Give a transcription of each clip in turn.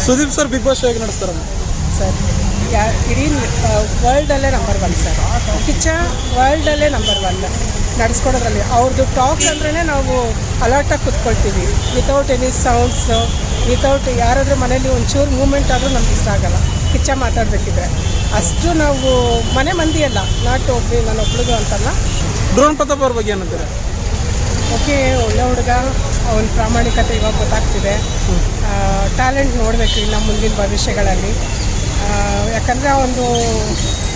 Sudeep sir big boss ಹೇಗೆ ನಡೆಸ್ತಾರಮ್ಮ? Sir ಇಡೀ ವರ್ಲ್ಡಲ್ಲೇ number 1 sir. Kichcha ವರ್ಲ್ಡಲ್ಲೇ number 1 ನಡೆಸ್ಕೊಡೋದ್ರಲ್ಲಿ. ಅವ್ರದ್ದು ಟಾಕ್ ಅಂದ್ರೇ ನಾವು ಅಲರ್ಟಾಗಿ ಕೂತ್ಕೊಳ್ತೀವಿ. ವಿತೌಟ್ ಎನಿ ಸೌಂಡ್ಸು, ವಿತೌಟ್ ಯಾರಾದರೂ ಮನೇಲಿ ಒಂಚೂರು ಮೂಮೆಂಟ್ ಆದರೂ ನಮ್ಗೆ ಇಷ್ಟ ಆಗೋಲ್ಲ ಕಿಚ್ಚ ಮಾತಾಡಬೇಕಿದ್ರೆ. ಅಷ್ಟು ನಾವು ಮನೆ ಮಂದಿ ಅಲ್ಲ, ನಾಟ್ ಒಬ್ಬರು ನಾನೊಬ್ಳಿಗೂ ಅಂತಲ್ಲ. ಡ್ರೋನ್ ಪ್ರತಾಪ್ ಅವ್ರ ಬಗ್ಗೆ ಏನಂತೀರ? ಓಕೆ, ಒಳ್ಳೆ ಹುಡುಗ, ಅವನ ಪ್ರಾಮಾಣಿಕತೆ ಇವಾಗ ಗೊತ್ತಾಗ್ತಿದೆ. ಟ್ಯಾಲೆಂಟ್ ನೋಡಬೇಕು ಇನ್ನು ಮುಂದಿನ ಭವಿಷ್ಯಗಳಲ್ಲಿ. ಯಾಕಂದರೆ ಅವನು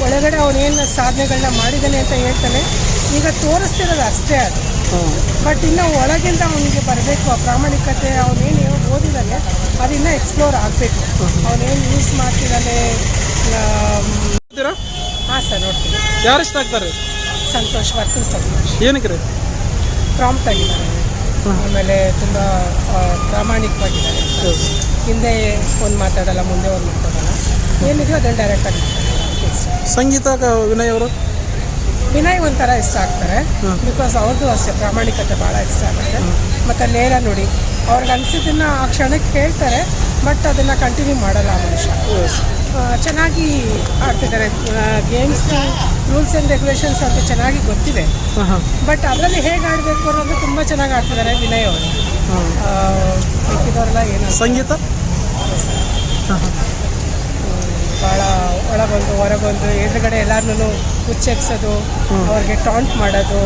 ಒಳಗಡೆ ಅವನೇನು ಸಾಧನೆಗಳನ್ನ ಮಾಡಿದ್ದಾನೆ ಅಂತ ಹೇಳ್ತಾನೆ. ಈಗ ತೋರಿಸ್ತಿರೋದು ಅಷ್ಟೇ ಅದು. ಬಟ್ ಇನ್ನು ಒಳಗಿಂದ ಅವನಿಗೆ ಬರಬೇಕು ಆ ಪ್ರಾಮಾಣಿಕತೆ. ಅವನೇನು ಓದಿದ್ದಾನೆ ಅದಿನ್ನೂ ಎಕ್ಸ್ಪ್ಲೋರ್ ಆಗಬೇಕು. ಅವನೇನು ಯೂಸ್ ಮಾಡ್ತಿದ್ದಾನೆ. ಹಾಂ ಸರ್, ನೋಡ್ತೀನಿ. ಯಾರು ಇಷ್ಟ ಆಗ್ತಾರೆ? ಸಂತೋಷ್, ವರ್ತನ್ ಸಂತೋಷ್. ಏನಕ್ಕೆ ರೀ? ಪ್ರಾಂಪ್ಟ್ ಆಗಿದ್ದಾರೆ, ಆಮೇಲೆ ತುಂಬ ಪ್ರಾಮಾಣಿಕವಾಗಿದ್ದಾರೆ. ಹಿಂದೆ ಒಂದು ಮಾತಾಡಲ್ಲ, ಮುಂದೆ ಒಂದು ಮಾತಾಡಲ್ಲ. ಏನಿದೆಯೋ ಅದನ್ನು ಡೈರೆಕ್ಟಾಗಿ ಮಾತಾಡಲ್ಲ. ಸಂಗೀತ ವಿನಯ್ ಅವರು? ವಿನಯ್ ಒಂಥರ ಇಷ್ಟ ಆಗ್ತಾರೆ, ಬಿಕಾಸ್ ಅವ್ರದ್ದು ಅಷ್ಟೇ ಪ್ರಾಮಾಣಿಕತೆ ಭಾಳ ಇಷ್ಟ ಆಗುತ್ತೆ. ಮತ್ತು ನೇರ ನೋಡಿ, ಅವ್ರಿಗೆ ಅನಿಸಿದ್ದನ್ನು ಆ ಕ್ಷಣಕ್ಕೆ ಹೇಳ್ತಾರೆ, ಬಟ್ ಅದನ್ನು ಕಂಟಿನ್ಯೂ ಮಾಡಲ್ಲ ಆ ಮನುಷ್ಯ. ಚೆನ್ನಾಗಿ ಆಡ್ತಿದ್ದಾರೆ. ಗೇಮ್ಸ್ನ ರೂಲ್ಸ್ ಆ್ಯಂಡ್ ರೆಗ್ಯುಲೇಷನ್ಸ್ ಅಂತ ಚೆನ್ನಾಗಿ ಗೊತ್ತಿದೆ, ಬಟ್ ಅದರಲ್ಲಿ ಹೇಗೆ ಆಡಬೇಕು ಅನ್ನೋದು ತುಂಬ ಚೆನ್ನಾಗಿ ಆಡ್ತಿದ್ದಾರೆ ವಿನಯ್ ಅವರು. ಇದವರೆಲ್ಲ ಏನು ಸಂಗೀತ ಭಾಳ ಒಳಗೊಂದು ಹೊರಗೊಂದು ಎದುರುಗಡೆ ಎಲ್ಲರನ್ನೂ ಉಚ್ಚರಿಸೋದು, ಅವ್ರಿಗೆ ಟಾಂಟ್ ಮಾಡೋದು,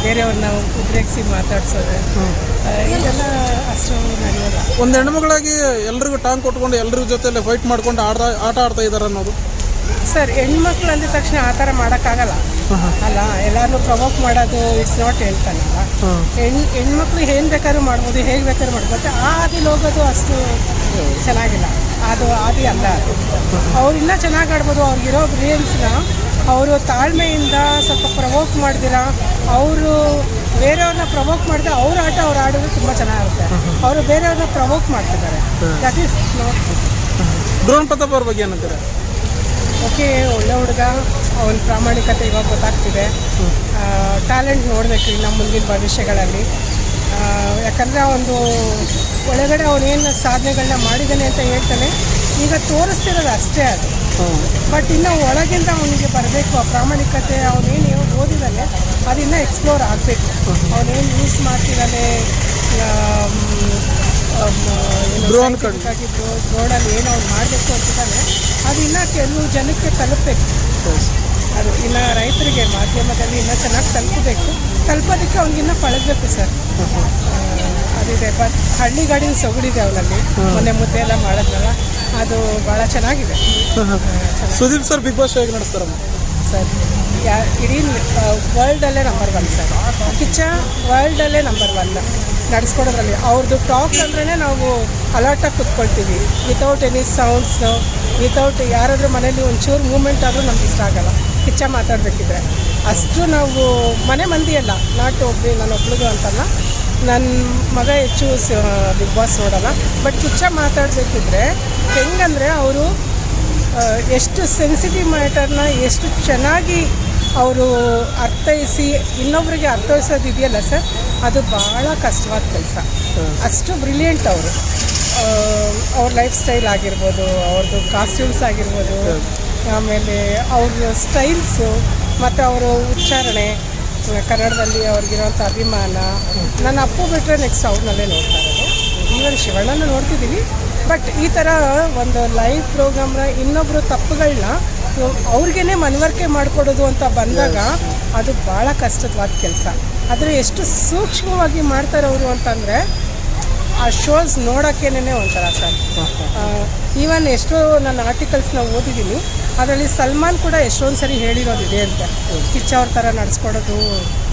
ಬೇರೆಯವ್ರನ್ನ ಉದ್ರೇಕಿಸಿ ಮಾತಾಡ್ಸೋದು, ಇದೆಲ್ಲ ಅಷ್ಟು ನಡೆಯೋಲ್ಲ. ಒಂದು ಹೆಣ್ಮಗಳಾಗಿ ಎಲ್ರಿಗೂ ಟಾಂಗ್ ಕೊಟ್ಕೊಂಡು ಎಲ್ರಿಗೂ ಜೊತೆಯಲ್ಲಿ ಫೈಟ್ ಮಾಡ್ಕೊಂಡು ಆಟ ಆಡ್ತಾ ಇದ್ದಾರೆ ಅನ್ನೋದು. ಸರ್, ಹೆಣ್ಮಕ್ಳು ಅಂದಿದ ತಕ್ಷಣ ಆ ಥರ ಮಾಡೋಕ್ಕಾಗಲ್ಲ ಅಲ್ಲ. ಎಲ್ಲರೂ ಪ್ರವೋಕ್ ಮಾಡೋದು ಇಟ್ಸ್ ನಾಟ್ ಹೇಳ್ತಾನಲ್ಲ. ಹೆಣ್ಮಕ್ಳು ಏನು ಬೇಕಾದ್ರೂ ಮಾಡ್ಬೋದು, ಹೇಗೆ ಬೇಕಾದ್ರೂ ಮಾಡ್ಬೋದು. ಆ ಆದಿಲಿ ಹೋಗೋದು ಅಷ್ಟು ಚೆನ್ನಾಗಿಲ್ಲ, ಅದು ಆದಿ ಅಲ್ಲ. ಅವ್ರು ಇನ್ನೂ ಚೆನ್ನಾಗಿ ಆಡ್ಬೋದು. ಅವ್ರಿಗಿರೋ ಬ್ರಿಲಿಯನ್ಸ್ನ ಅವರು ತಾಳ್ಮೆಯಿಂದ ಸ್ವಲ್ಪ ಪ್ರವೋಕ್ ಮಾಡ್ದಿರ, ಅವರು ಬೇರೆಯವ್ರನ್ನ ಪ್ರವೋಕ್ ಮಾಡಿದ್ರೆ ಅವ್ರ ಆಟ ಅವ್ರು ಆಡೋದು ತುಂಬ ಚೆನ್ನಾಗಿರುತ್ತೆ. ಅವರು ಬೇರೆಯವ್ರನ್ನ ಪ್ರವೋಕ್ ಮಾಡ್ತಿದ್ದಾರೆ. That is not. Drone Pratap ಅವ್ರ ಬಗ್ಗೆ ಏನಂತೀರ? ಓಕೆ, ಒಳ್ಳೆ ಹುಡುಗ, ಅವನ ಪ್ರಾಮಾಣಿಕತೆ ಇವಾಗ ಗೊತ್ತಾಗ್ತಿದೆ. ಟ್ಯಾಲೆಂಟ್ ನೋಡಬೇಕು ಇನ್ನು ಮುಂದಿನ ಭವಿಷ್ಯಗಳಲ್ಲಿ. ಯಾಕಂದರೆ ಅವನು ಒಳಗಡೆ ಅವನೇನು ಸಾಧನೆಗಳನ್ನ ಮಾಡಿದ್ದಾನೆ ಅಂತ ಹೇಳ್ತಾನೆ. ಈಗ ತೋರಿಸ್ತಿರೋದು ಅಷ್ಟೇ ಅದು. ಬಟ್ ಇನ್ನು ಒಳಗಿಂದ ಅವನಿಗೆ ಬರಬೇಕು ಆ ಪ್ರಾಮಾಣಿಕತೆ. ಅವನೇನು ಓದಿದ್ದಾನೆ ಅದಿನ್ನೂ ಎಕ್ಸ್ಪ್ಲೋರ್ ಆಗಬೇಕು. ಅವನೇನು ಯೂಸ್ ಮಾಡ್ತಿದ್ದಾನೆ, ರೋಡಲ್ಲಿ ಏನು ಅವ್ನು ಮಾಡಬೇಕು ಅಂತಿದ್ದಾನೆ, ಅದು ಇನ್ನೂ ಕೆಲವು ಜನಕ್ಕೆ ತಲುಪಬೇಕು. ಅದು ಇನ್ನು ರೈತರಿಗೆ ಮಾಧ್ಯಮದಲ್ಲಿ ಇನ್ನೂ ಚೆನ್ನಾಗಿ ತಲುಪೋದಕ್ಕೆ ಅವ್ನಿಗಿನ್ನೂ ಪಳಗಬೇಕು ಸರ್. ಅದಿದೆ. ಬಟ್ ಹಳ್ಳಿ ಗಾಡಿನ ಸೊಗಡಿದೆ ಅವನಲ್ಲಿ. ಮೊನ್ನೆ ಮುದ್ದೆ ಎಲ್ಲ ಮಾಡೋದ್ರಲ್ಲ, ಅದು ಭಾಳ ಚೆನ್ನಾಗಿದೆ. ಸುದೀಪ್ ಸರ್ ಬಿಗ್ ಬಾಸ್ ಹೇಗೆ ನಡೆಸ್ತಾರಮ್ಮ? ಸರ್ ಇಡೀ ವರ್ಲ್ಡಲ್ಲೇ ನಂಬರ್ 1 ಸರ್. ಕಿಚ್ಚ ವರ್ಲ್ಡಲ್ಲೇ ನಂಬರ್ 1 ನಡೆಸ್ಕೊಡೋದ್ರಲ್ಲಿ. ಅವ್ರದ್ದು ಟಾಕ್ ಅಂದ್ರೇ ನಾವು ಅಲರ್ಟಾಗಿ ಕೂತ್ಕೊಳ್ತೀವಿ. ವಿತೌಟ್ ಎನಿ ಸೌಂಡ್ಸು, ವಿತೌಟ್ ಯಾರಾದರೂ ಮನೇಲಿ ಒಂಚೂರು ಮೂಮೆಂಟ್ ಆದರೂ ನಮ್ಗೆ ಇಷ್ಟ ಆಗೋಲ್ಲ ಕಿಚ್ಚ ಮಾತಾಡಬೇಕಿದ್ರೆ. ಅಷ್ಟು ನಾವು ಮನೆ ಮಂದಿ ಅಲ್ಲ, ನಾಟ್ ಒಬ್ಬರು ನಾನೊಬ್ಳಿಗೂ ಅಂತಲ್ಲ. ನನ್ನ ಮಗ ಹೆಚ್ಚು ಬಿಗ್ ಬಾಸ್ ನೋಡೋಲ್ಲ. ಬಟ್ ಕಿಚ್ಚ ಮಾತಾಡಬೇಕಿದ್ರೆ ಹೆಂಗಂದರೆ ಅವರು ಎಷ್ಟು ಸೆನ್ಸಿಟಿವ್ ಮ್ಯಾಟರ್ನ ಎಷ್ಟು ಚೆನ್ನಾಗಿ ಅವರು ಅರ್ಥೈಸಿ ಇನ್ನೊಬ್ಬರಿಗೆ ಅರ್ಥೈಸೋದಿದೆಯಲ್ಲ ಸರ್, ಅದು ಭಾಳ ಕಷ್ಟವಾದ ಕೆಲಸ. ಅಷ್ಟು ಬ್ರಿಲಿಯಂಟ್ ಅವರು. ಅವ್ರ ಲೈಫ್ ಸ್ಟೈಲ್ ಆಗಿರ್ಬೋದು, ಅವ್ರದ್ದು ಕಾಸ್ಟ್ಯೂಮ್ಸ್ ಆಗಿರ್ಬೋದು, ಆಮೇಲೆ ಅವ್ರ ಸ್ಟೈಲ್ಸು ಮತ್ತು ಅವರು ಉಚ್ಚಾರಣೆ, ಕನ್ನಡದಲ್ಲಿ ಅವ್ರಿಗಿರೋಂಥ ಅಭಿಮಾನ. ನನ್ನ ಅಪ್ಪು ಬಿಟ್ಟರೆ ನೆಕ್ಸ್ಟ್ ಅವ್ರನ್ನಲ್ಲೇ ನೋಡ್ತಾ ಇರೋದು. ಈವನ್ ಶಿವಣ್ಣನ ನೋಡ್ತಿದ್ದೀವಿ. ಬಟ್ ಈ ಥರ ಒಂದು ಲೈವ್ ಪ್ರೋಗ್ರಾಮ್ನ ಇನ್ನೊಬ್ಬರು ತಪ್ಪುಗಳನ್ನ ಅವ್ರಿಗೇ ಮನವರಿಕೆ ಮಾಡಿಕೊಡೋದು ಅಂತ ಬಂದಾಗ ಅದು ಭಾಳ ಕಷ್ಟವಾದ ಕೆಲಸ. ಆದರೆ ಎಷ್ಟು ಸೂಕ್ಷ್ಮವಾಗಿ ಮಾಡ್ತಾರೆ ಅವರು ಅಂತಂದರೆ ಆ ಶೋಸ್ ನೋಡೋಕ್ಕೇನೆ ಒಂಥರ ಸರ್. ಈವನ್ ಎಷ್ಟೋ ನನ್ನ ಆರ್ಟಿಕಲ್ಸ್ನ ಓದಿದ್ದೀನಿ, ಅದರಲ್ಲಿ ಸಲ್ಮಾನ್ ಕೂಡ ಎಷ್ಟೊಂದು ಸರಿ ಹೇಳಿರೋದಿದೆ ಅಂತ. ಕಿಚ್ಚ ಅವ್ರ ಥರ ನಡೆಸ್ಕೊಡೋದು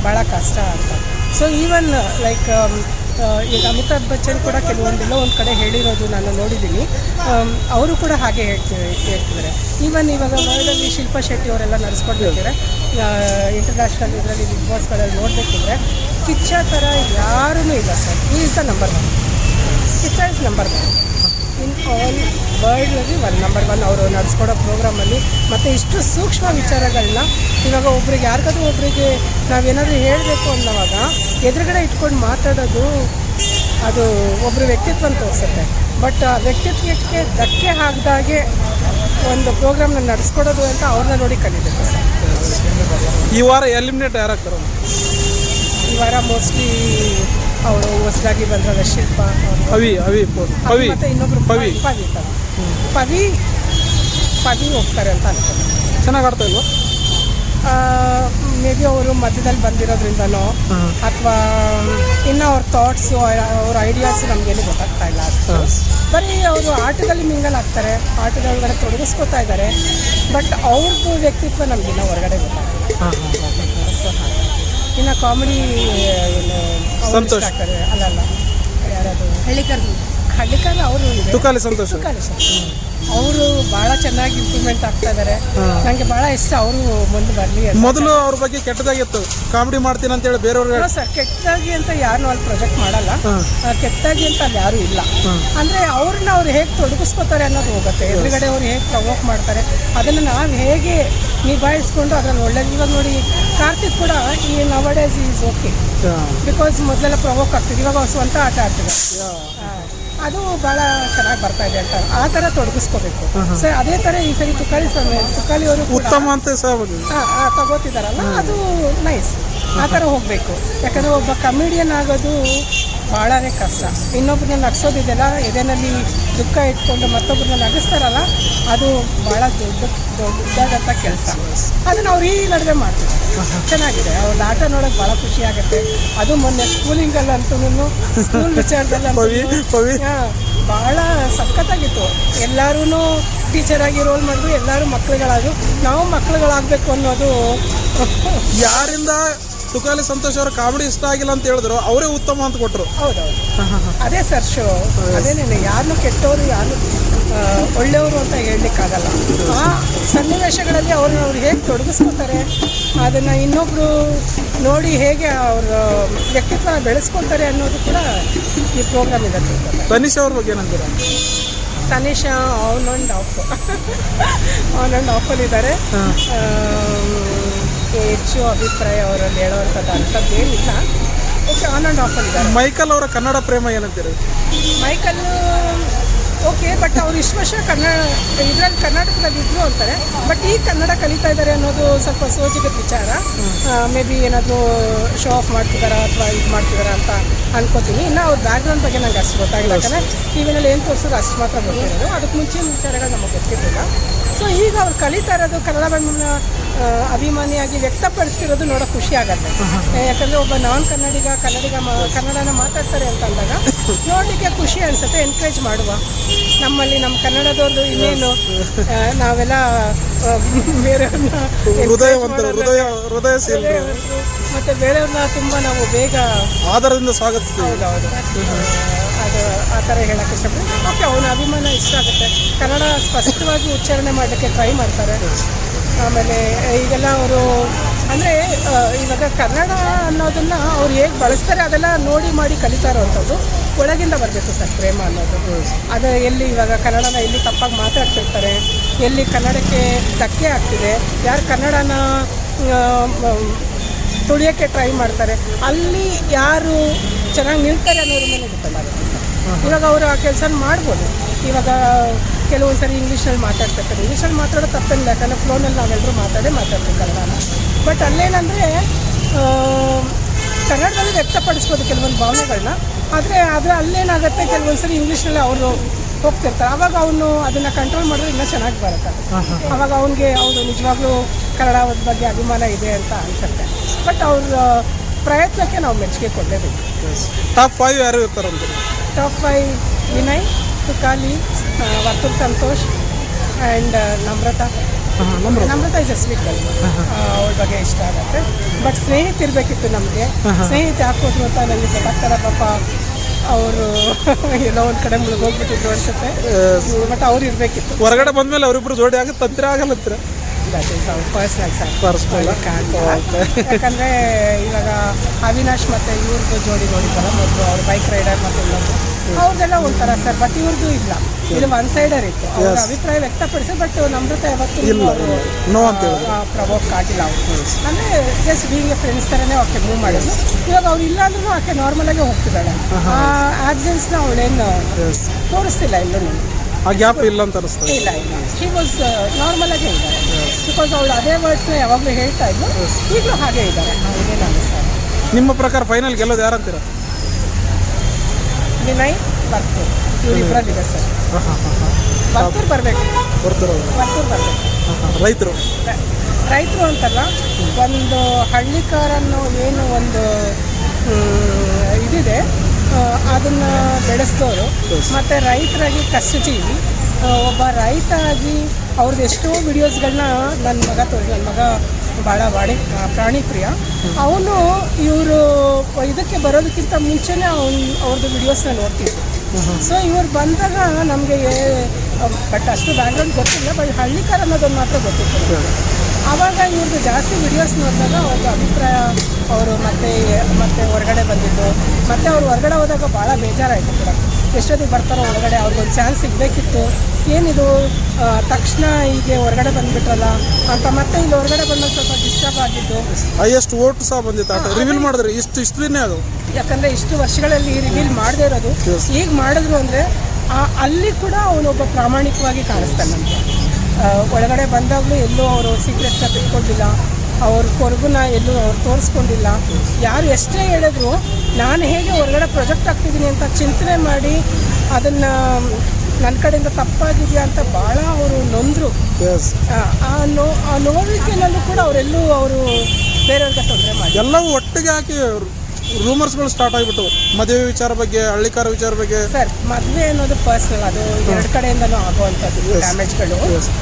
ಭಾಳ ಕಷ್ಟ ಅಂತ. ಸೊ ಈವನ್ ಲೈಕ್ ಈಗ ಅಮಿತಾಬ್ ಬಚ್ಚನ್ ಕೂಡ ಕೆಲವೊಂದೆಲ್ಲ ಒಂದು ಕಡೆ ಹೇಳಿರೋದು ನಾನು ನೋಡಿದ್ದೀನಿ. ಅವರು ಕೂಡ ಹಾಗೆ ಹೇಳ್ತಿದ್ದಾರೆ. ಈವನ್ ಇವಾಗ ವರ್ಲ್ಡಲ್ಲಿ ಶಿಲ್ಪಾ ಶೆಟ್ಟಿ ಅವರೆಲ್ಲ ನಡೆಸ್ಕೊಡ್ಬೇಕಿದ್ರೆ, ಇಂಟರ್ನ್ಯಾಷನಲ್ ಇದರಲ್ಲಿ ಬಿಗ್ ಬಾಸ್ಗಳಲ್ಲಿ ನೋಡಬೇಕಿದ್ರೆ ಕಿಚ್ಚ ಥರ ಯಾರೂ ಇಲ್ಲ sir. Is the number 1. Kiccha is number 1 in all ವರ್ಲ್ಡಲ್ಲಿ. ನಂಬರ್ 1 ಅವರು ನಡೆಸ್ಕೊಡೋ ಪ್ರೋಗ್ರಾಮಲ್ಲಿ. ಮತ್ತು ಇಷ್ಟು ಸೂಕ್ಷ್ಮ ವಿಚಾರಗಳನ್ನ ಇವಾಗ ಒಬ್ರಿಗೆ ಯಾರಿಗಾದ್ರೂ ಒಬ್ಬರಿಗೆ ನಾವೇನಾದರೂ ಹೇಳಬೇಕು ಅನ್ನೋವಾಗ ಎದುರುಗಡೆ ಇಟ್ಕೊಂಡು ಮಾತಾಡೋದು ಅದು ಒಬ್ಬರು ವ್ಯಕ್ತಿತ್ವನ ತೋರಿಸುತ್ತೆ. ಬಟ್ ಆ ವ್ಯಕ್ತಿತ್ವಕ್ಕೆ ಧಕ್ಕೆ ಹಾಕಿದಾಗೆ ಒಂದು ಪ್ರೋಗ್ರಾಮ್ನ ನಡೆಸ್ಕೊಡೋದು ಅಂತ ಅವ್ರನ್ನ ನೋಡಿ ಕಲಿಬೇಕು ಸರ್. ಈ ವಾರ ಎಲಿಮಿನೇಟ್ ಯಾರಾಗ್ತಾರೆ? ಈ ವಾರ ಮೋಸ್ಟ್ಲಿ ಅವರು ಹೊಸದಾಗಿ ಬಂದ್ರಲ್ಲ ಶಿಲ್ಪ ಪವಿ ಮತ್ತು ಇನ್ನೊಬ್ರು ಪವಿ ಪವಿ ಹೋಗ್ತಾರೆ ಅಂತ ಅನ್ಕೊಂಡು. ಚೆನ್ನಾಗಿ ಆಡ್ತಾ ಇಲ್ವಾ? ಮೇ ಬಿ ಅವರು ಮಧ್ಯದಲ್ಲಿ ಬಂದಿರೋದ್ರಿಂದನೋ ಅಥವಾ ಇನ್ನು ಅವ್ರ ಥಾಟ್ಸು ಅವ್ರ ಐಡಿಯಾಸು ನಮಗೇನು ಗೊತ್ತಾಗ್ತಾ ಇಲ್ಲ ಅಷ್ಟು. ಬರೀ ಅವರು ಆಟದಲ್ಲಿ ಮಿಂಗಲ್ ಆಗ್ತಾರೆ, ಆಟದೊಳಗಡೆ ತೊಡಗಿಸ್ಕೊತಾ ಇದ್ದಾರೆ. ಬಟ್ ಅವ್ರದ್ದು ವ್ಯಕ್ತಿತ್ವ ನಮಗಿನ್ನ ಹೊರಗಡೆ ಗೊತ್ತಾಗ್ತದೆ. ಇನ್ನು ಕಾಮಿಡಿ ಸಂತೋಷ್ ಆಗ್ತಾರೆ ಅಲ್ಲಲ್ಲ ಯಾರದು ಹಳ್ಳಿಕರ್ ಅವರು ತುಕಾಲಿ ಸಂತೋಷ್ ಅವರು ಭಾಳ ಚೆನ್ನಾಗಿ ಇಂಪ್ರೂವ್ಮೆಂಟ್ ಆಗ್ತಾ ಇದ್ದಾರೆ. ನನಗೆ ಭಾಳ ಇಷ್ಟ ಅವರು ಮುಂದೆ ಬರಲಿ. ಮೊದಲು ಅವ್ರ ಬಗ್ಗೆ ಕೆಟ್ಟದಾಗಿತ್ತು, ಕಾಮಿಡಿ ಮಾಡ್ತೀನಿ ಅಂತೇಳಿ ಬೇರೆಯವ್ರಿಗೆ. ಸರ್ ಕೆಟ್ಟದಾಗಿ ಅಂತ ಯಾರನ್ನೂ ಅಲ್ಲಿ ಪ್ರೊಜೆಕ್ಟ್ ಮಾಡಲ್ಲ, ಕೆಟ್ಟದಾಗಿ ಅಂತ ಅಲ್ಲಿ ಯಾರೂ ಇಲ್ಲ. ಅಂದರೆ ಅವ್ರನ್ನ ಅವ್ರು ಹೇಗೆ ತೊಡಗಿಸ್ಕೋತಾರೆ ಅನ್ನೋದು ಹೋಗುತ್ತೆ. ಎದುರುಗಡೆ ಅವ್ರು ಹೇಗೆ ಪ್ರವೋಕ್ ಮಾಡ್ತಾರೆ ಅದನ್ನು ನಾವು ಹೇಗೆ ನಿಭಾಯಿಸ್ಕೊಂಡು ಅದರಲ್ಲಿ ಒಳ್ಳೇದು. ಇವಾಗ ನೋಡಿ ಕಾರ್ತಿಕ್ ಕೂಡ ಈ ನವಡೇಸ್ ಈಸ್ ಓಕೆ ಬಿಕಾಸ್ ಮೊದಲೆಲ್ಲ ಪ್ರವೋಕ್ ಆಗ್ತಿದೆ, ಇವಾಗ ಅವ್ರು ಸ್ವಂತ ಆಟ ಆಡ್ತಿದೆ. ಅದು ಭಾಳ ಚೆನ್ನಾಗಿ ಬರ್ತಾ ಇದೆ ಅಂತ ಆ ಥರ ತೊಡಗಿಸ್ಕೋಬೇಕು ಸರ್. ಅದೇ ಥರ ಈ ಸರಿ ತುಕಾಲಿ ಅವರು ಉತ್ತಮ ಅಂತ ತಗೋತಿದ್ದಾರಲ್ಲ, ಅದು ನೈಸ್. ಆ ಥರ ಹೋಗಬೇಕು. ಯಾಕಂದರೆ ಒಬ್ಬ ಕಮಿಡಿಯನ್ ಆಗೋದು ಭಾಳನೇ ಕಷ್ಟ. ಇನ್ನೊಬ್ಬರನ್ನ ನಗಿಸೋದಿದೆಯಲ್ಲ, ಎದೆನಲ್ಲಿ ದುಃಖ ಇಟ್ಕೊಂಡು ಮತ್ತೊಬ್ಬರನ್ನ ನಗಿಸ್ತಾರಲ್ಲ, ಅದು ಭಾಳ ದೊಡ್ಡದಾದಂಥ ಕೆಲಸ. ಅದನ್ನು ಅವ್ರು ಈ ನಡುವೆ ಮಾಡ್ತಾರೆ. ಚೆನ್ನಾಗಿದೆ. ಅವ್ರ ಆಟ ನೋಡೋಕೆ ಭಾಳ ಖುಷಿ ಆಗುತ್ತೆ. ಅದು ಮೊನ್ನೆ ಸ್ಕೂಲಿಂಗಲ್ಲಂತೂ ಸ್ಕೂಲ್ ವಿಚಾರದಲ್ಲಿ ಭಾಳ ಸಖತ್ತಾಗಿತ್ತು. ಎಲ್ಲರೂ ಟೀಚರಾಗಿ ರೋಲ್ ಮಾಡಿದ್ರು, ಎಲ್ಲರೂ ಮಕ್ಕಳುಗಳಾದ್ರು. ನಾವು ಮಕ್ಕಳುಗಳಾಗಬೇಕು ಅನ್ನೋದು ಯಾರಿಂದ ತುಕಾಲಿ ಸಂತೋಷ್ ಅವರ ಕಾಮಿಡಿ ಇಷ್ಟ ಆಗಿಲ್ಲ ಅಂತ ಹೇಳಿದ್ರು, ಅವರೇ ಉತ್ತಮ ಅಂತ ಕೊಟ್ಟರು. ಹೌದೌದು, ಅದೇ ಸರ್ ಶೋ. ಅದೇನೇನು ಯಾರನ್ನು ಕೆಟ್ಟವರು ಯಾರು ಒಳ್ಳೆಯವರು ಅಂತ ಹೇಳಲಿಕ್ಕಾಗಲ್ಲ. ಆ ಸನ್ನಿವೇಶಗಳಲ್ಲಿ ಅವ್ರನ್ನ ಅವ್ರು ಹೇಗೆ ತೊಡಗಿಸ್ಕೊತಾರೆ, ಅದನ್ನು ಇನ್ನೊಬ್ಬರು ನೋಡಿ ಹೇಗೆ ಅವ್ರ ವ್ಯಕ್ತಿತ್ವ ಬೆಳೆಸ್ಕೊತಾರೆ ಅನ್ನೋದು ಕೂಡ ಈ ಪ್ರೋಗ್ರಾಮ್ ಇದೆ. ತನಿಷ್ ಅವ್ರ ಬಗ್ಗೆ ಏನಂತೀರ? ತನಿಷ ಆನ್ ಆ್ಯಂಡ್ ಆಫಲ್ಲಿದ್ದಾರೆ. ಹೆಚ್ಚು ಅಭಿಪ್ರಾಯ ಅವರಲ್ಲಿ ಹೇಳೋವಂಥದ್ದು ಅಂಥದ್ದೇನಿಲ್ಲ. ಓಕೆ, ಆನ್ ಆ್ಯಂಡ್ ಆಫಲ್ಲಿದ್ದಾರೆ. ಮೈಕಲ್ ಅವರ ಕನ್ನಡ ಪ್ರೇಮ ಏನಂತೀರಿ? ಮೈಕಲ್ ಓಕೆ, ಬಟ್ ಅವ್ರು ಇಷ್ಟು ವರ್ಷ ಇದರಲ್ಲಿ ಕರ್ನಾಟಕದಲ್ಲಿ ಇದ್ರು ಅಂತಾರೆ. ಬಟ್ ಈಗ ಕನ್ನಡ ಕಲಿತಾ ಇದ್ದಾರೆ ಅನ್ನೋದು ಸ್ವಲ್ಪ ಸೋಜಿಗದ ವಿಚಾರ. ಮೇ ಬಿ ಏನಾದರೂ ಶೋ ಆಫ್ ಮಾಡ್ತಿದ್ದಾರಾ ಅಥವಾ ಇದು ಮಾಡ್ತಿದ್ದಾರಾ ಅಂತ ಅನ್ಕೋತೀನಿ. ಇನ್ನು ಅವ್ರ ಬ್ಯಾಕ್ಗ್ರೌಂಡ್ ಬಗ್ಗೆ ನಂಗೆ ಅಷ್ಟು ಗೊತ್ತಾಗಿಲ್ಲ. ಯಾಕಂದರೆ ಟಿ ವಿನಲ್ಲಿ ಏನು ತೋರಿಸೋದು ಅಷ್ಟು ಮಾತ್ರ ಗೊತ್ತಿರೋದು. ಅದಕ್ಕೆ ಮುಂಚಿನ ವಿಚಾರಗಳು ನಮಗೆ ಗೊತ್ತಿರಲಿಲ್ಲ. ಸೊ ಈಗ ಅವ್ರು ಕಲಿತಾ ಇರೋದು, ಕನ್ನಡ ಭಾಷೆನ ಅಭಿಮಾನಿಯಾಗಿ ವ್ಯಕ್ತಪಡಿಸ್ತಿರೋದು ನೋಡೋಕೆ ಖುಷಿ ಆಗುತ್ತೆ. ಯಾಕಂದರೆ ಒಬ್ಬ ನಾನ್ ಕನ್ನಡನ ಮಾತಾಡ್ತಾರೆ ಅಂತ ಅಂದಾಗ ನೋಡಲಿಕ್ಕೆ ಖುಷಿ ಅನಿಸುತ್ತೆ. ಎನ್ಕರೇಜ್ ಮಾಡುವ, ನಮ್ಮಲ್ಲಿ ನಮ್ಮ ಕನ್ನಡದವ್ರದ್ದು ಇನ್ನೇನು ನಾವೆಲ್ಲ ಬೇರೆಯವ್ರನ್ನ ಮತ್ತು ಬೇರೆಯವ್ರನ್ನ ತುಂಬ ನಾವು ಬೇಗ ಆಧಾರದಿಂದ ಸ್ವಾಗತಿಸ್ತೀವಿ. ಹೌದೌದು, ಅದು ಆ ಥರ ಹೇಳೋಕ್ಕೆ ಇಷ್ಟಪಡ್ತೀನಿ. ಓಕೆ, ಅವನ ಅಭಿಮಾನ ಇಷ್ಟ ಆಗುತ್ತೆ. ಕನ್ನಡ ಸ್ಪಷ್ಟವಾಗಿ ಉಚ್ಚಾರಣೆ ಮಾಡಲಿಕ್ಕೆ ಟ್ರೈ ಮಾಡ್ತಾರೆ. ಆಮೇಲೆ ಈಗೆಲ್ಲ ಅವರು ಅಂದರೆ ಇವಾಗ ಕನ್ನಡ ಅನ್ನೋದನ್ನು ಅವ್ರು ಹೇಗೆ ಬಳಸ್ತಾರೆ ಅದೆಲ್ಲ ನೋಡಿ ಮಾಡಿ ಕಲಿತಾ ಇರೋವಂಥದ್ದು. ಒಳಗಿಂದ ಬರಬೇಕು ಸರ್ ಪ್ರೇಮ ಅನ್ನೋದು. ಅದು ಎಲ್ಲಿ ಇವಾಗ ಕನ್ನಡನ ಎಲ್ಲಿ ತಪ್ಪಾಗಿ ಮಾತಾಡ್ತಿರ್ತಾರೆ, ಎಲ್ಲಿ ಕನ್ನಡಕ್ಕೆ ಧಕ್ಕೆ ಆಗ್ತಿದೆ, ಯಾರು ಕನ್ನಡನ ತುಳಿಯೋಕ್ಕೆ ಟ್ರೈ ಮಾಡ್ತಾರೆ, ಅಲ್ಲಿ ಯಾರು ಚೆನ್ನಾಗಿ ನಿಲ್ತಾರೆ ಅನ್ನೋದ್ರ ಮೇಲೆ ಡಿಪೆಂಡ್ ಆಗುತ್ತೆ ಸರ್. ಇವಾಗ ಅವರು ಆ ಕೆಲಸ ಮಾಡ್ಬೋದು. ಇವಾಗ ಕೆಲವೊಂದು ಸರಿ ಇಂಗ್ಲೀಷ್ನಲ್ಲಿ ಮಾತಾಡ್ತಿರ್ತಾರೆ. ಇಂಗ್ಲೀಷಲ್ಲಿ ಮಾತಾಡೋ ತಪ್ಪೇನಿಲ್ಲ, ಯಾಕಂದರೆ ಫ್ಲೋನಲ್ಲಿ ನಾವೆಲ್ಲರೂ ಮಾತಾಡ್ತೀವಿ ಕನ್ನಡನ. ಬಟ್ ಅಲ್ಲೇನಂದರೆ ಕನ್ನಡದಲ್ಲಿ ವ್ಯಕ್ತಪಡಿಸ್ಬೋದು ಕೆಲವೊಂದು ಭಾವನೆಗಳನ್ನ. ಆದರೆ ಅಲ್ಲೇನಾಗುತ್ತೆ, ಕೆಲವೊಂದು ಸರಿ ಇಂಗ್ಲೀಷ್ನಲ್ಲಿ ಅವರು ಹೋಗ್ತಿರ್ತಾರೆ. ಆವಾಗ ಅವನು ಅದನ್ನು ಕಂಟ್ರೋಲ್ ಮಾಡಿದ್ರೆ ಇನ್ನೂ ಚೆನ್ನಾಗಿ ಬರುತ್ತೆ. ಆವಾಗ ಅವನಿಗೆ ಅವನು ನಿಜವಾಗ್ಲೂ ಕನ್ನಡದ ಬಗ್ಗೆ ಅಭಿಮಾನ ಇದೆ ಅಂತ ಅನಿಸುತ್ತೆ. ಬಟ್ ಅವ್ರ ಪ್ರಯತ್ನಕ್ಕೆ ನಾವು ಮೆಚ್ಚುಗೆ ಕೊಡಲೇಬೇಕು. ಟಾಪ್ 5 ಯಾರು ಇರ್ತಾರಂತ? Top 5 Vinay, Tukali, Varthur Santhosh and Namratha. Namratha is a sweet girl. ಅವ್ರ ಬಗ್ಗೆ ಇಷ್ಟ ಆಗುತ್ತೆ. ಬಟ್ ಸ್ನೇಹಿತ ಇರಬೇಕಿತ್ತು ನಮಗೆ. ಸ್ನೇಹಿತ ಯಾಕೆ ಹೋದ್ರು ಅಂತ ನನಗೆ ಗೊತ್ತಾಗ್ತಾರೆ. ಪಾಪ ಅವರು ಎಲ್ಲೋ ಒಂದು ಕಡೆ ಮುಳುಗೋಗ್ಬಿಟ್ಟಿದ್ರು ಅನ್ಸುತ್ತೆ. ಬಟ್ ಅವ್ರು ಇರಬೇಕಿತ್ತು. ಹೊರಗಡೆ ಬಂದಮೇಲೆ ಅವರಿಬ್ಬರು ಜೋಡಿ ಆಗುತ್ತೆ ತಂತ್ರ ಆಗಲ್ಲತ್ರ. ಪರ್ಸ್ನಲ್ ಯಾಕಂದರೆ ಇವಾಗ ಅವಿನಾಶ್ ಮತ್ತು ಇವ್ರದ್ದು ಜೋಡಿ ನೋಡಿದ್ವಲ್ಲ ಮೊದಲು, ಅವ್ರು ಬೈಕ್ ರೈಡರ್ ಮತ್ತು ಇನ್ನೊಂದು ಅವ್ರದ್ದೆಲ್ಲ ಒಂಥರ ಸರ್, ಬಟ್ ಇವ್ರದ್ದು ಇಲ್ಲ, ಇದು ಒನ್ ಸೈಡರ್ ಇತ್ತು. ಅವ್ರ ಅಭಿಪ್ರಾಯ ವ್ಯಕ್ತಪಡಿಸಿ, ಬಟ್ ನಮ್ರತೆ ಯಾವತ್ತೂ ನೋ ಅಂತ ಹೇಳಿದ್ರು. ಪ್ರವೋಕ್ ಆಗಿಲ್ಲ ಅವರು. ಅಂದರೆ ಜಸ್ಟ್ ಬೀಯಿಂಗ್ ಎ ಫ್ರೆಂಡ್ಸ್ ಥರನೇ ಆಕೆ ಮೂವ್ ಮಾಡೋದು. ಇವಾಗ ಅವ್ರು ಇಲ್ಲ ಅಂದ್ರೂ ಆಕೆ ನಾರ್ಮಲಾಗೆ ಹೋಗ್ತಿದ್ದಾಳೆ. ಆ ಆಬ್ಸೆನ್ಸ್ನ ಅವಳೇನು ತೋರಿಸ್ತಿಲ್ಲ ಎಲ್ಲೂ. ಆ ಗ್ಯಾಪ್ ಇಲ್ಲ ಅಂತ ಅನಿಸ್ತದೆ. ಇಲ್ಲ ಶಿ ವಾಸ್ ನಾರ್ಮಲಾಗೇ ಇದ್ದಾರೆ. ಬಿಕಾಸ್ ಅವಳು ಅದೇ ವರ್ಡ್ಸ್ನ ಯಾವಾಗಲೂ ಹೇಳ್ತಾ ಇದ್ಲು, ಈಗಲೂ ಹಾಗೆ ಇದ್ದಾರೆ. ಹಾಗೇನು ಅನಿಸ್ತಾರೆ. ನಿಮ್ಮ ಪ್ರಕಾರ ಫೈನಲ್ ಗೆಲ್ಲೋದು ಯಾರಂತೀರ? ವಿನಯ್, ಬರ್ತೂರ್, ಇವರಿಬ್ಬರಲ್ಲಿದೆ ಸರ್. ಬರ್ತೂರ್ ಬರಬೇಕು, ಬರ್ತೂರ್ ಬರಬೇಕು. ರೈತರು ಅಂತಲ್ಲ, ಒಂದು ಹಳ್ಳಿಕಾರನ್ನು ಏನು ಒಂದು ಇದಿದೆ ಅದನ್ನು ಬೆಳೆಸಿದವರು, ಮತ್ತು ರೈತರಾಗಿ ಕಷ್ಟಜೀವಿ, ಒಬ್ಬ ರೈತ ಆಗಿ ಅವ್ರದ್ದು ಎಷ್ಟೋ ವಿಡಿಯೋಸ್ಗಳನ್ನ ನನ್ನ ಮಗ ಭಾಳ ಪ್ರಾಣಿ ಪ್ರಿಯ. ಅವನು ಇವರು ಇದಕ್ಕೆ ಬರೋದಕ್ಕಿಂತ ಮುಂಚೆನೇ ಅವ್ರದ್ದು ವಿಡಿಯೋಸ್ನ ನೋಡ್ತಿದ್ದೆ. ಸೊ ಇವ್ರು ಬಂದಾಗ ನಮಗೆ ಬಟ್ ಅಷ್ಟು ಬ್ಯಾಕ್ಗ್ರೌಂಡ್ ಗೊತ್ತಿಲ್ಲ, ಬಟ್ ಹಳ್ಳಿಕಾರ ಅನ್ನೋದೊಂದು ಮಾತ್ರ ಗೊತ್ತಿತ್ತು. ಆವಾಗ ಇವ್ರದ್ದು ಜಾಸ್ತಿ ವಿಡಿಯೋಸ್ ನೋಡಿದಾಗ ಅವ್ರದ್ದು ಅಭಿಪ್ರಾಯ, ಅವರು ಮತ್ತೆ ಹೊರಗಡೆ ಬಂದಿದ್ದು, ಮತ್ತು ಅವ್ರು ಹೊರಗಡೆ ಹೋದಾಗ ಭಾಳ ಬೇಜಾರಾಯಿತು ಕೂಡ. ಎಷ್ಟೊತ್ತಿಗೆ ಬರ್ತಾರೋ ಒಳಗಡೆ, ಅವ್ರಿಗೊಂದು ಚಾನ್ಸ್ ಸಿಗಬೇಕಿತ್ತು. ಏನಿದು ತಕ್ಷಣ ಹೀಗೆ ಹೊರಗಡೆ ಬಂದುಬಿಟ್ರಲ್ಲ ಅಂತ, ಮತ್ತೆ ಇಲ್ಲಿ ಹೊರಗಡೆ ಬಂದಾಗ ಸ್ವಲ್ಪ ಡಿಸ್ಟರ್ಬ್ ಆಗಿದ್ದು. ಹೈಯೆಸ್ಟ್ ವೋಟ್ ಸಹ ಬಂದಿತ್ತು. ರಿವೀಲ್ ಮಾಡಿದ್ರೆ ಇಷ್ಟನೇ ಅದು, ಯಾಕಂದರೆ ಇಷ್ಟು ವರ್ಷಗಳಲ್ಲಿ ರಿವೀಲ್ ಮಾಡದೇ ಇರೋದು ಈಗ ಮಾಡಿದ್ರು ಅಂದರೆ ಅಲ್ಲಿ ಕೂಡ ಅವನೊಬ್ಬ ಪ್ರಾಮಾಣಿಕವಾಗಿ ಕಾಣಿಸ್ತಾನೆ ನಮಗೆ. ಒಳಗಡೆ ಬಂದಾಗಲೂ ಎಲ್ಲೂ ಅವರು ಸೀಕ್ರೆಟ್ನ ಬಿಟ್ಕೊಂಡಿಲ್ಲ, ಅವ್ರ ಕೊರಗುನ ಎಲ್ಲೂ ಅವ್ರು ತೋರಿಸ್ಕೊಂಡಿಲ್ಲ. ಯಾರು ಎಷ್ಟೇ ಹೇಳಿದ್ರು ನಾನು ಹೇಗೆ ಹೊರಗಡೆ ಪ್ರೊಜೆಕ್ಟ್ ಆಗ್ತಿದ್ದೀನಿ ಅಂತ ಚಿಂತನೆ ಮಾಡಿ ಅದನ್ನು ನನ್ನ ಕಡೆಯಿಂದ ತಪ್ಪಾಗಿದೆಯಾ ಅಂತ ಭಾಳ ಅವರು ನೊಂದರು. ಆ ನೋವಿಕೆನಲ್ಲೂ ಕೂಡ ಅವರು ಬೇರೆಯವ್ರಿಗೆ ತೊಂದರೆ ಮಾಡಿ ಎಲ್ಲವೂ ಒಟ್ಟಿಗೆ ಹಾಕಿ ರೂಮರ್ಸ್ಗಳು ಸ್ಟಾರ್ಟ್ ಆಗಿಬಿಟ್ಟು, ಮದುವೆ ವಿಚಾರ ಬಗ್ಗೆ, ಹಳ್ಳಿಕಾರ ವಿಚಾರ ಬಗ್ಗೆ. ಸರ್, ಮದುವೆ ಅನ್ನೋದು ಪರ್ಸನಲ್, ಅದು ಎರಡು ಕಡೆಯಿಂದನೂ ಆಗುವಂಥದ್ದು ಡ್ಯಾಮೇಜ್ಗಳು,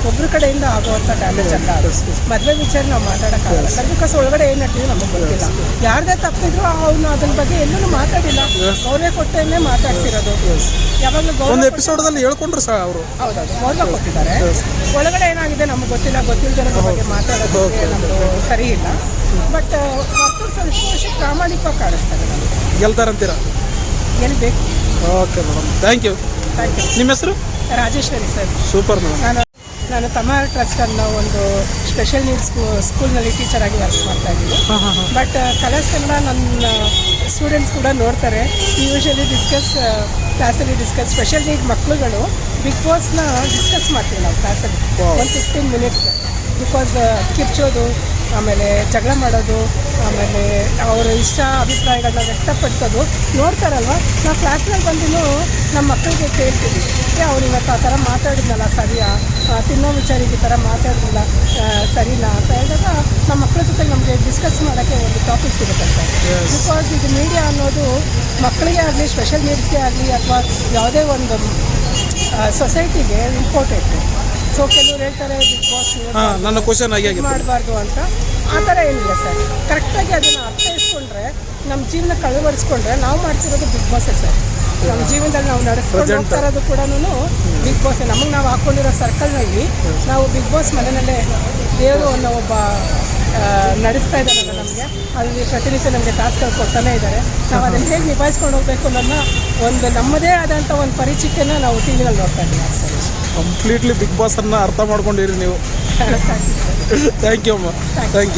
ಒಬ್ಬರ ಕಡೆಯಿಂದ ಆಗುವಂಥ ಡ್ಯಾಮೇಜ್ ಅಲ್ಲ ಅದು. ಮದುವೆ ವಿಚಾರ ನಾವು ಮಾತಾಡೋಕ್ಕಾಗಲ್ಲ ಸರ್, ಬಿಕಾಸ್ ಒಳಗಡೆ ಏನು ನಟ್ಟಿದ್ರು ನಮಗೆ ಗೊತ್ತಿಲ್ಲ. ಯಾರದೇ ತಪ್ಪಿದ್ರು ಅವನು ಅದ್ರ ಬಗ್ಗೆ ಎಲ್ಲೂ ಮಾತಾಡಿಲ್ಲ, ಗೌರವ ಕೊಟ್ಟೇನೆ ಮಾತಾಡ್ತಿರೋದು. ಯಾವಾಗಲೂ ಒಂದು ಎಪಿಸೋಡಲ್ಲಿ ಹೇಳ್ಕೊಂಡ್ರು ಸರ್ ಅವರು. ಹೌದೌದು, ಗೌರವ ಕೊಟ್ಟಿದ್ದಾರೆ. ಒಳಗಡೆ ಏನಾಗಿದೆ ನಮಗೆ ಗೊತ್ತಿಲ್ಲದರ ಬಗ್ಗೆ ಮಾತಾಡೋದು ನಮ್ಮದು ಸರಿ ಇಲ್ಲ. ಬಟ್ ಸ್ವಲ್ಪ ಪ್ರಾಮಾಣಿಕವಾಗಿ ಕಾಣಿಸ್ತಾರೆ. ಗೆಲ್ತಾರಂತೀರಾ? ಗೆಲ್ಬೇಕು. Okay madam, thank you. ನಿಮ್ಮ ಹೆಸರು? ರಾಜೇಶ್ವರಿ ಸರ್. Super madam. ನಾನು ತಮಾರ್ ಟ್ರಸ್ಟ್ ಅನ್ನೋ ಒಂದು ಸ್ಪೆಷಲ್ ನೀಡ್ಸ್ ಸ್ಕೂಲ್ನಲ್ಲಿ ಟೀಚರಾಗಿ ವರ್ಕ್ ಮಾಡ್ತಾ ಇದ್ದೀನಿ. ಬಟ್ ಕಲರ್ಸ್ ಕನ್ನಡ ನನ್ನ ಸ್ಟೂಡೆಂಟ್ಸ್ ಕೂಡ ನೋಡ್ತಾರೆ. ಯೂಶಲಿ ಕ್ಲಾಸಲ್ಲಿ ಡಿಸ್ಕಸ್ ಸ್ಪೆಷಲ್ ನೀಡ್ ಮಕ್ಕಳುಗಳು ಬಿಗ್ ಬಾಸ್ನ ಡಿಸ್ಕಸ್ ಮಾಡ್ತೀವಿ ನಾವು ಕ್ಲಾಸಲ್ಲಿ 15 ಮಿನಿಟ್ಸ್. ಬಿಕಾಸ್ ಕಿರ್ಚೋದು, ಆಮೇಲೆ ಜಗಳ ಮಾಡೋದು, ಆಮೇಲೆ ಅವರ ಇಷ್ಟ ಅಭಿಪ್ರಾಯಗಳನ್ನ ವ್ಯಕ್ತಪಡಿಸೋದು ನೋಡ್ತಾರಲ್ವ. ನಾವು ಕ್ಲಾಸ್ನಲ್ಲಿ ಬಂದು ನಮ್ಮ ಮಕ್ಕಳಿಗೆ ಕೇಳ್ತೀವಿ, ಅವ್ರು ಇವತ್ತು ಆ ಥರ ಮಾತಾಡಿದ್ನಲ್ಲ ಸರಿಯಾ, ತಿನ್ನೋ ವಿಚಾರಿಗೆ ಈ ಥರ ಮಾತಾಡಿದ್ನಲ್ಲ ಸರಿನಾ ಅಂತ ಹೇಳಿದಾಗ ನಮ್ಮ ಮಕ್ಕಳ ಜೊತೆ ನಮಗೆ ಡಿಸ್ಕಸ್ ಮಾಡೋಕ್ಕೆ ಒಂದು ಟಾಪಿಕ್ ಸಿಗುತ್ತೆ ಸರ್. ಬಿಕಾಸ್ ಇದು ಮೀಡಿಯಾ ಅನ್ನೋದು ಮಕ್ಕಳಿಗೆ ಆಗಲಿ, ಸ್ಪೆಷಲ್ ನೀಡ್ಸ್ಗೆ ಆಗಲಿ, ಅಥವಾ ಯಾವುದೇ ಒಂದು ಸೊಸೈಟಿಗೆ ಇಂಪಾರ್ಟೆಂಟು. ಸೊ ಕೆಲವ್ರು ಹೇಳ್ತಾರೆ ಬಿಗ್ ಬಾಸ್ ನನ್ನ ಕ್ವಶನ್ ಮಾಡಬಾರ್ದು ಅಂತ. ಆ ಥರ ಏನಿಲ್ಲ ಸರ್. ಕರೆಕ್ಟಾಗಿ ಅದನ್ನು ಅರ್ಥೈಸ್ಕೊಂಡ್ರೆ, ನಮ್ಮ ಜೀವನ ಕಳವಡಿಸ್ಕೊಂಡ್ರೆ ನಾವು ಮಾಡ್ತಿರೋದು ಬಿಗ್ ಬಾಸೇ ಸರ್. ನಮ್ಮ ಜೀವನದಲ್ಲಿ ನಾವು ನಡೆಸ್ಕೊಂಡು ಹೋಗ್ತಾ ಇರೋದು ಕೂಡ ಬಿಗ್ ಬಾಸೇ. ನಮಗೆ ನಾವು ಹಾಕ್ಕೊಂಡಿರೋ ಸರ್ಕಲ್ನಲ್ಲಿ ನಾವು ಬಿಗ್ ಬಾಸ್ ಮನೆಯಲ್ಲೇ ದೇವರು ಅನ್ನೋ ಒಬ್ಬ ನಡೆಸ್ತಾ ಇದ್ದಾರಲ್ಲ ನಮಗೆ. ಅಲ್ಲಿ ಪ್ರತಿನಿತ್ಯ ನಮಗೆ ಟಾಸ್ಕ್ಗಳು ಕೊಡ್ತಾನೆ ಇದ್ದಾರೆ. ನಾವು ಅದನ್ನು ಹೇಗೆ ನಿಭಾಯಿಸ್ಕೊಂಡು ಹೋಗಬೇಕು ಅನ್ನೋದನ್ನ ಒಂದು ನಮ್ಮದೇ ಆದಂಥ ಒಂದು ಪರಿಚಿತಿಯನ್ನು ನಾವು ಟಿವಿನಲ್ಲಿ ನೋಡ್ತಾ ಇದ್ದೀವಿ ಅಷ್ಟೇ. ಕಂಪ್ಲೀಟ್ಲಿ ಬಿಗ್ ಬಾಸ್ ಅನ್ನ ಅರ್ಥ ಮಾಡ್ಕೊಂಡಿರಿ ನೀವು. ಥ್ಯಾಂಕ್ ಯು ಅಮ್ಮ, ಥ್ಯಾಂಕ್ ಯು.